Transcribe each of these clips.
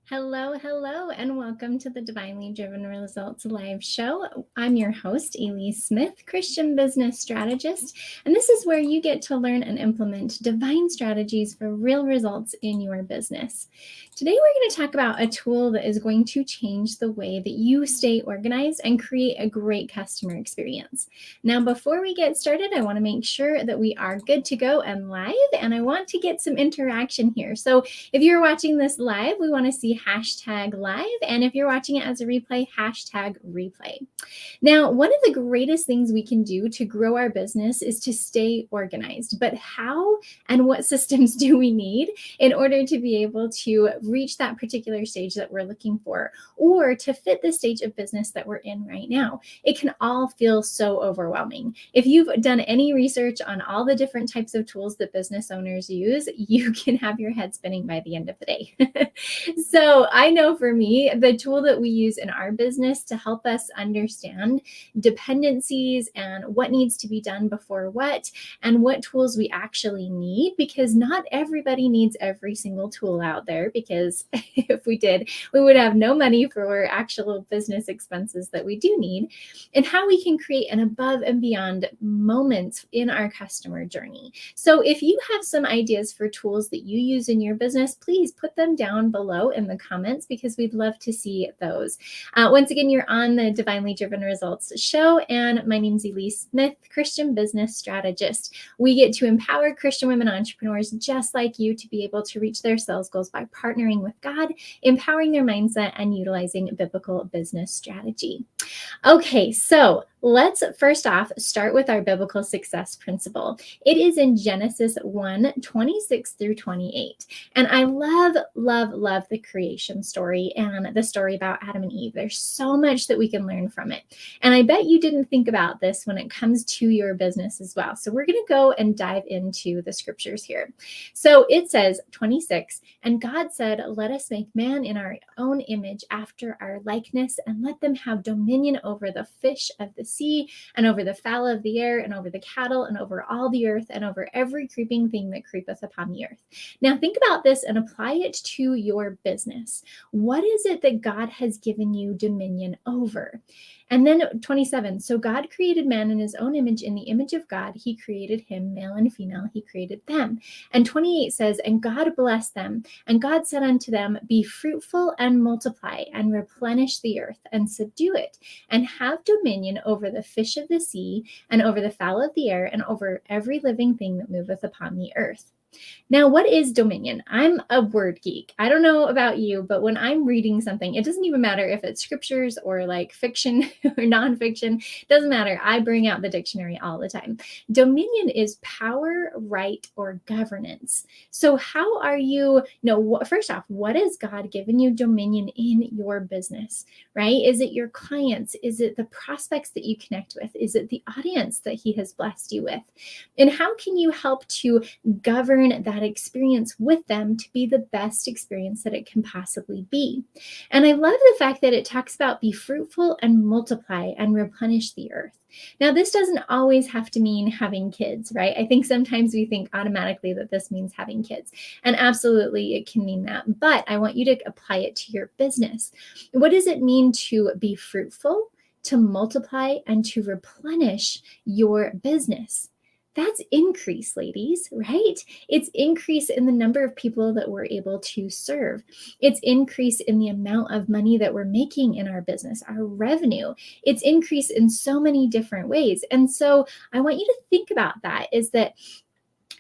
Hello, hello, and welcome to the Divinely Driven Results Live Show. I'm your host, Elise Smith, Christian business strategist, and this is where you get to learn and implement divine strategies for real results in your business. Today, we're going to talk about a tool that is going to change the way that you stay organized and create a great customer experience. Now, before we get started, I want to make sure that we are good to go and live, and I want to get some interaction here. So if you're watching this live, we want to see hashtag live. And if you're watching it as a replay, hashtag replay. Now, one of the greatest things we can do to grow our business is to stay organized. But how and what systems do we need in order to be able to reach that particular stage that we're looking for, or to fit the stage of business that we're in right now? It can all feel so overwhelming. If you've done any research on all the different types of tools that business owners use, you can have your head spinning by the end of the day. So I know for me, the tool that we use in our business to help us understand dependencies and what needs to be done before what, and what tools we actually need, because not everybody needs every single tool out there, because if we did, we would have no money for actual business expenses that we do need, and how we can create an above and beyond moment in our customer journey. So if you have some ideas for tools that you use in your business, please put them down below in the comments, because we'd love to see those. Once again, you're on the Divinely Driven Results show, and my name's Elise Smith, Christian business strategist. We get to empower Christian women entrepreneurs just like you to be able to reach their sales goals by partnering with God, empowering their mindset, and utilizing biblical business strategy. Okay, so let's first off start with our biblical success principle. It is in Genesis 1:26 through 28. And I love the creation story and the story about Adam and Eve. There's so much that we can learn from it. And I bet you didn't think about this when it comes to your business as well. So we're going to go and dive into the scriptures here. So it says 26, and God said, "Let us make man in our own image, after our likeness, and let them have dominion over the fish of the sea, and over the fowl of the air, and over the cattle, and over all the earth, and over every creeping thing that creepeth upon the earth." Now think about this and apply it to your business. What is it that God has given you dominion over? And then 27, so God created man in his own image. In the image of God, he created him, male and female, he created them. And 28 says, and God blessed them. And God said unto them, be fruitful and multiply, and replenish the earth, and subdue it, and have dominion over the fish of the sea, and over the fowl of the air, and over every living thing that moveth upon the earth. Now, what is dominion? I'm a word geek. I don't know about you, but when I'm reading something, it doesn't even matter if it's scriptures or like fiction or nonfiction. It doesn't matter. I bring out the dictionary all the time. Dominion is power, right, or governance. So how are you, first off, what has God given you dominion in your business, right? Is it your clients? Is it the prospects that you connect with? Is it the audience that he has blessed you with? And how can you help to govern that experience with them to be the best experience that it can possibly be? And I love the fact that it talks about be fruitful and multiply and replenish the earth. Now, this doesn't always have to mean having kids, right? I think sometimes we think automatically that this means having kids, and absolutely it can mean that, but I want you to apply it to your business. What does it mean to be fruitful, to multiply, and to replenish your business? That's increase, ladies, right? It's increase in the number of people that we're able to serve. It's increase in the amount of money that we're making in our business, our revenue. It's increase in so many different ways. And so I want you to think about that, is that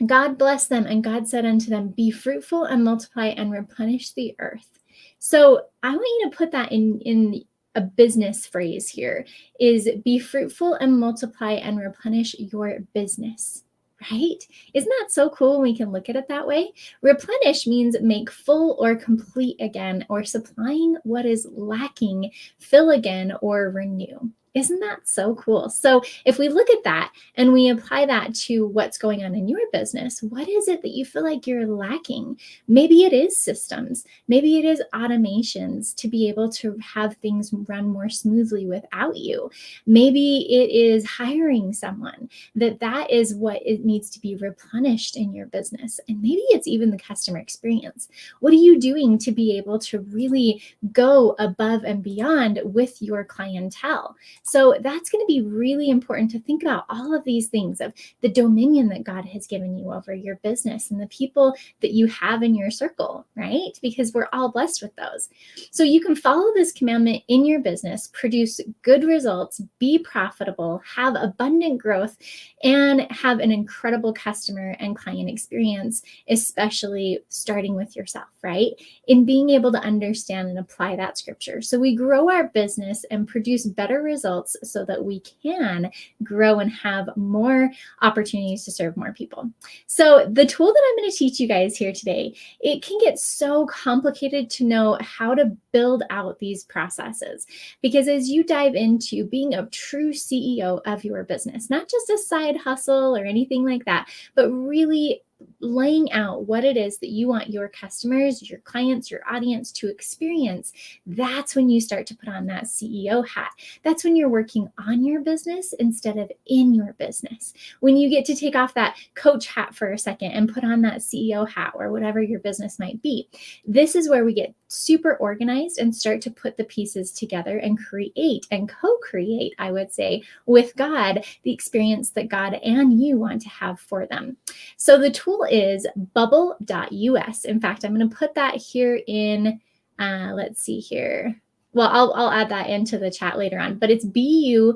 God blessed them, and God said unto them, be fruitful and multiply and replenish the earth. So I want you to put that in a business phrase here, is be fruitful and multiply and replenish your business, right? Isn't that so cool when we can look at it that way? Replenish means make full or complete again, or supplying what is lacking, fill again, or renew. Isn't that so cool? So if we look at that and we apply that to what's going on in your business, what is it that you feel like you're lacking? Maybe it is systems. Maybe it is automations to be able to have things run more smoothly without you. Maybe it is hiring someone, that is what it needs to be replenished in your business. And maybe it's even the customer experience. What are you doing to be able to really go above and beyond with your clientele? So that's going to be really important to think about all of these things of the dominion that God has given you over your business and the people that you have in your circle, right? Because we're all blessed with those. So you can follow this commandment in your business, produce good results, be profitable, have abundant growth, and have an incredible customer and client experience, especially starting with yourself, right? In being able to understand and apply that scripture. So we grow our business and produce better results so that we can grow and have more opportunities to serve more people. So the tool that I'm going to teach you guys here today, it can get so complicated to know how to build out these processes, because as you dive into being a true CEO of your business, not just a side hustle or anything like that, but really laying out what it is that you want your customers, your clients, your audience to experience, that's when you start to put on that CEO hat. That's when you're working on your business instead of in your business. When you get to take off that coach hat for a second and put on that CEO hat or whatever your business might be. This is where we get super organized and start to put the pieces together and create and co-create, I would say, with God, the experience that God and you want to have for them. So the tool is bubble.us. In fact, I'm going to put that here in, let's see here. Well, I'll add that into the chat later on, but it's BUBBL.us.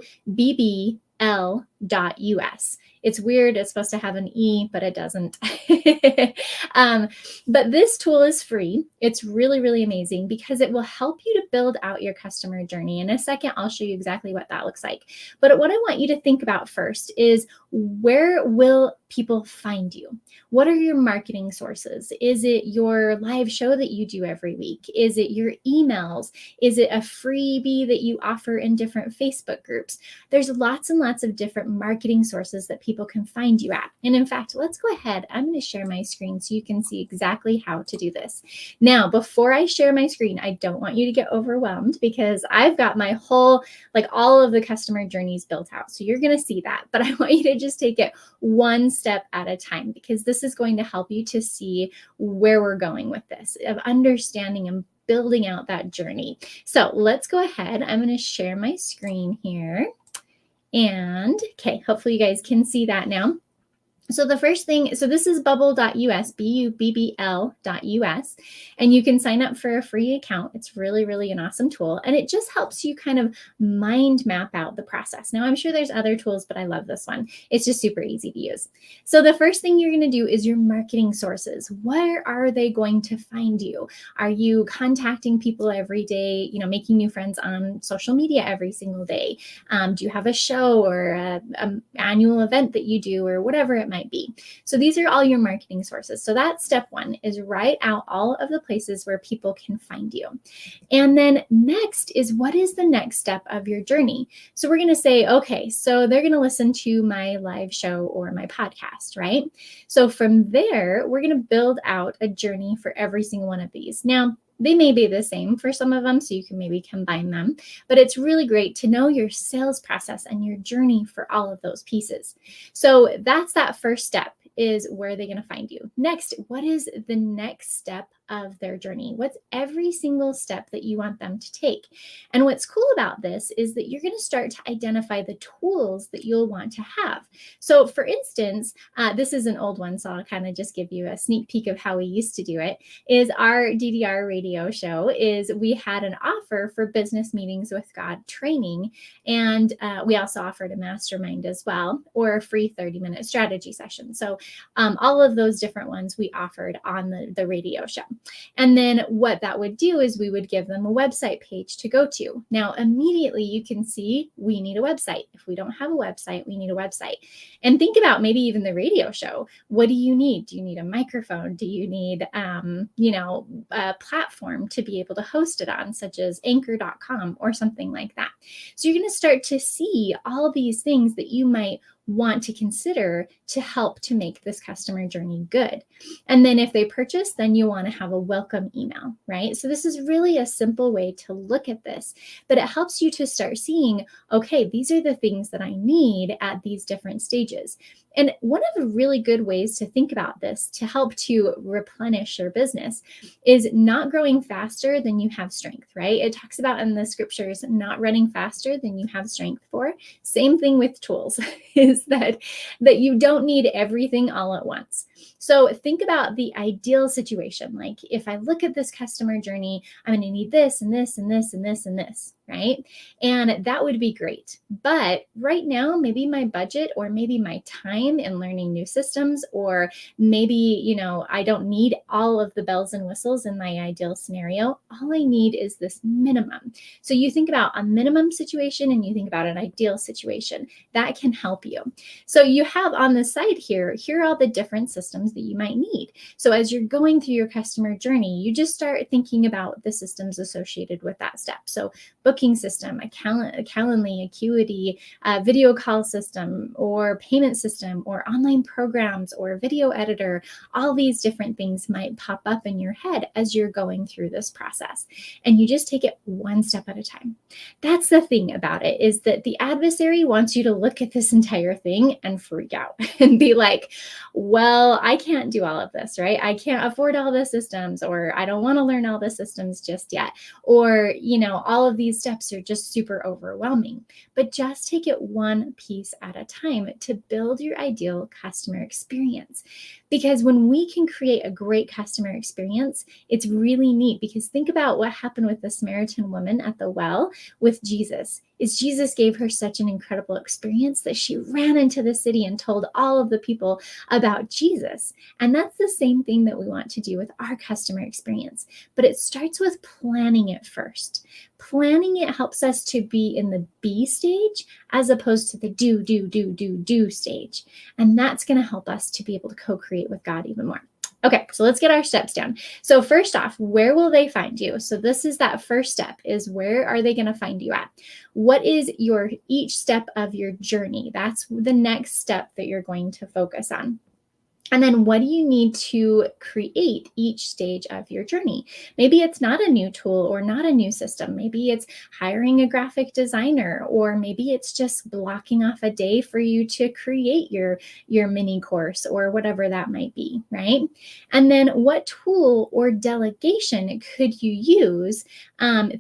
It's weird. It's supposed to have an E, but it doesn't. But this tool is free. It's really, really amazing because it will help you to build out your customer journey. In a second, I'll show you exactly what that looks like. But what I want you to think about first is, where will people find you? What are your marketing sources? Is it your live show that you do every week? Is it your emails? Is it a freebie that you offer in different Facebook groups? There's lots and lots of different marketing sources that people can find you at. And in fact, let's go ahead. I'm going to share my screen so you can see exactly how to do this. Now, before I share my screen, I don't want you to get overwhelmed because I've got my whole, like all of the customer journeys built out. So you're going to see that, but I want you to just take it one step at a time, because this is going to help you to see where we're going with this, of understanding and building out that journey. So let's go ahead. I'm going to share my screen here. And okay, hopefully you guys can see that now. So the first thing, so this is bubble.us, BUBBL.us, and you can sign up for a free account. It's really, really an awesome tool. And it just helps you kind of mind map out the process. Now, I'm sure there's other tools, but I love this one. It's just super easy to use. So the first thing you're going to do is your marketing sources. Where are they going to find you? Are you contacting people every day, making new friends on social media every single day? Do you have a show or an annual event that you do, or whatever it might be? So these are all your marketing sources. So that's step one, is write out all of the places where people can find you. And then next is, what is the next step of your journey? So we're going to say, okay, so they're going to listen to my live show or my podcast, right? So from there, we're going to build out a journey for every single one of these. Now, they may be the same for some of them, so you can maybe combine them, but it's really great to know your sales process and your journey for all of those pieces. So that's that first step, is where are they going to find you? Next, what is the next step of their journey? What's every single step that you want them to take? And what's cool about this is that you're going to start to identify the tools that you'll want to have. So for instance, this is an old one, so I'll kind of just give you a sneak peek of how we used to do it, is our DDR radio show. Is we had an offer for Business Meetings with God training, and we also offered a mastermind as well, or a free 30-minute strategy session. So all of those different ones we offered on the radio show. And then what that would do is we would give them a website page to go to. Now, immediately you can see we need a website. If we don't have a website, we need a website. And think about maybe even the radio show. What do you need? Do you need a microphone? Do you need, a platform to be able to host it on, such as anchor.com or something like that? So you're going to start to see all these things that you might want to consider to help to make this customer journey good. And then if they purchase, then you want to have a welcome email, right? So this is really a simple way to look at this, but it helps you to start seeing, okay, these are the things that I need at these different stages. And one of the really good ways to think about this to help to replenish your business is not growing faster than you have strength, right? It talks about in the scriptures, not running faster than you have strength for. Same thing with tools is that you don't need everything all at once. So think about the ideal situation. Like if I look at this customer journey, I'm going to need this and this and this and this and this, right? And that would be great. But right now, maybe my budget or maybe my time in learning new systems, or maybe, I don't need all of the bells and whistles in my ideal scenario. All I need is this minimum. So you think about a minimum situation and you think about an ideal situation. That can help you. So you have on the side here are all the different systems that you might need. So as you're going through your customer journey, you just start thinking about the systems associated with that step. So booking system, a Calendly, Acuity, video call system, or payment system, or online programs, or video editor. All these different things might pop up in your head as you're going through this process. And you just take it one step at a time. That's the thing about it, is that the adversary wants you to look at this entire thing and freak out and be like, well, I can't do all of this, right? I can't afford all the systems, or I don't want to learn all the systems just yet. Or, all of these steps are just super overwhelming. But just take it one piece at a time to build your ideal customer experience. Because when we can create a great customer experience, it's really neat, because think about what happened with the Samaritan woman at the well with Jesus. Is Jesus gave her such an incredible experience that she ran into the city and told all of the people about Jesus. And that's the same thing that we want to do with our customer experience. But it starts with planning it first. Planning it helps us to be in the be stage as opposed to the do stage. And that's going to help us to be able to co-create with God even more. Okay, so let's get our steps down. So first off, where will they find you? So this is that first step, is where are they going to find you at? What is each step of your journey? That's the next step that you're going to focus on. And then what do you need to create each stage of your journey? Maybe it's not a new tool or not a new system. Maybe it's hiring a graphic designer, or maybe it's just blocking off a day for you to create your mini course or whatever that might be, right? And then what tool or delegation could you use,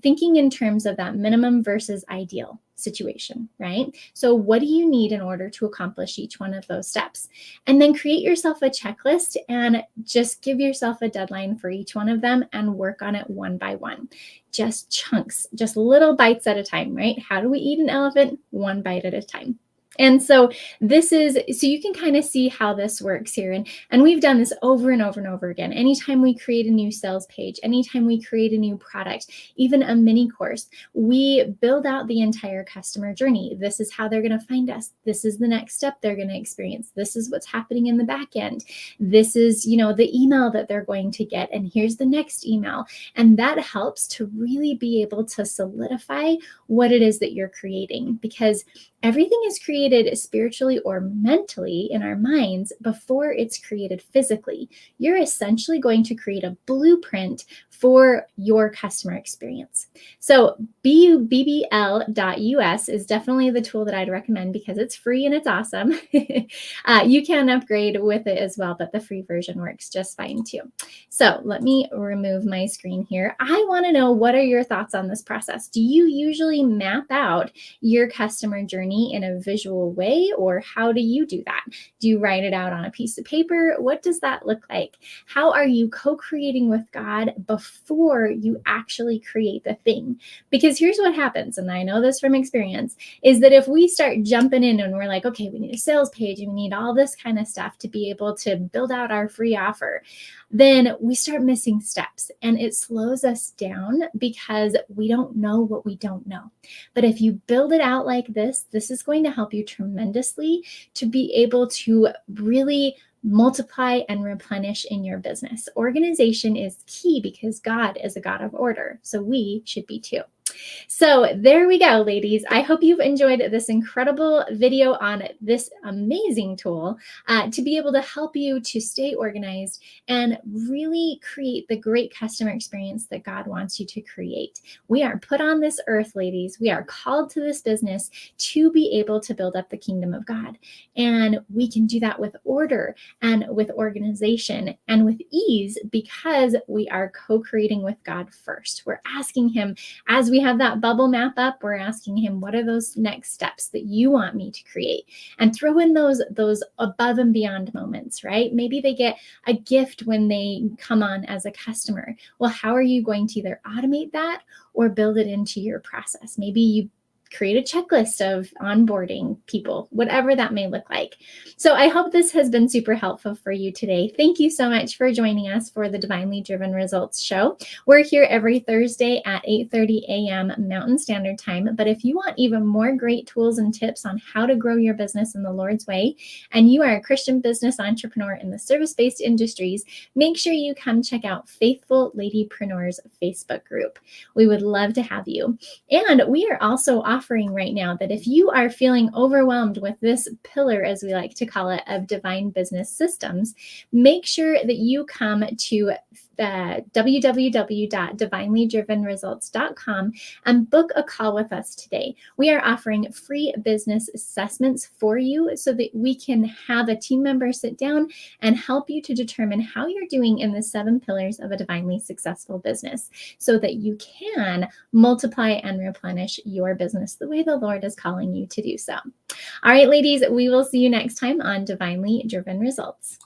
thinking in terms of that minimum versus ideal situation, right? So what do you need in order to accomplish each one of those steps? And then create yourself a checklist and just give yourself a deadline for each one of them and work on it one by one. Just chunks, just little bites at a time, right? How do we eat an elephant? One bite at a time. And so you can kind of see how this works here. And we've done this over and over and over again. Anytime we create a new sales page, anytime we create a new product, even a mini course, we build out the entire customer journey. This is how they're going to find us. This is the next step they're going to experience. This is what's happening in the back end. This is, the email that they're going to get. And here's the next email. And that helps to really be able to solidify what it is that you're creating, because everything is created spiritually or mentally in our minds before it's created physically. You're essentially going to create a blueprint for your customer experience. So BBL.us is definitely the tool that I'd recommend, because it's free and it's awesome. You can upgrade with it as well, but the free version works just fine too. So let me remove my screen here. I want to know, what are your thoughts on this process? Do you usually map out your customer journey in a visual visual way, or how do you do that? Do you write it out on a piece of paper? What does that look like? How are you co-creating with God before you actually create the thing? Because here's what happens, and I know this from experience, is that if we start jumping in and we're like, okay, we need a sales page and we need all this kind of stuff to be able to build out our free offer, then we start missing steps and it slows us down because we don't know what we don't know. But if you build it out like this is going to help you tremendously to be able to really multiply and replenish in your business. Organization is key because God is a God of order. So we should be too. So there we go, ladies. I hope you've enjoyed this incredible video on this amazing tool to be able to help you to stay organized and really create the great customer experience that God wants you to create. We are put on this earth, ladies. We are called to this business to be able to build up the kingdom of God. And we can do that with order and with organization and with ease because we are co-creating with God first. We're asking Him, as we have that bubble map up, we're asking Him, what are those next steps that you want me to create? And throw in those above and beyond moments, right? Maybe they get a gift when they come on as a customer. Well, how are you going to either automate that or build it into your process? Maybe you create a checklist of onboarding people, whatever that may look like. So I hope this has been super helpful for you today. Thank you so much for joining us for the Divinely Driven Results Show. We're here every Thursday at 8:30 a.m. Mountain Standard Time. But if you want even more great tools and tips on how to grow your business in the Lord's way, and you are a Christian business entrepreneur in the service-based industries, make sure you come check out Faithful Ladypreneurs Facebook group. We would love to have you. And we are also offering right now that if you are feeling overwhelmed with this pillar, as we like to call it, of divine business systems, make sure that you come to www.divinelydrivenresults.com and book a call with us today. We are offering free business assessments for you so that we can have a team member sit down and help you to determine how you're doing in the 7 pillars of a divinely successful business so that you can multiply and replenish your business the way the Lord is calling you to do so. All right, ladies, we will see you next time on Divinely Driven Results.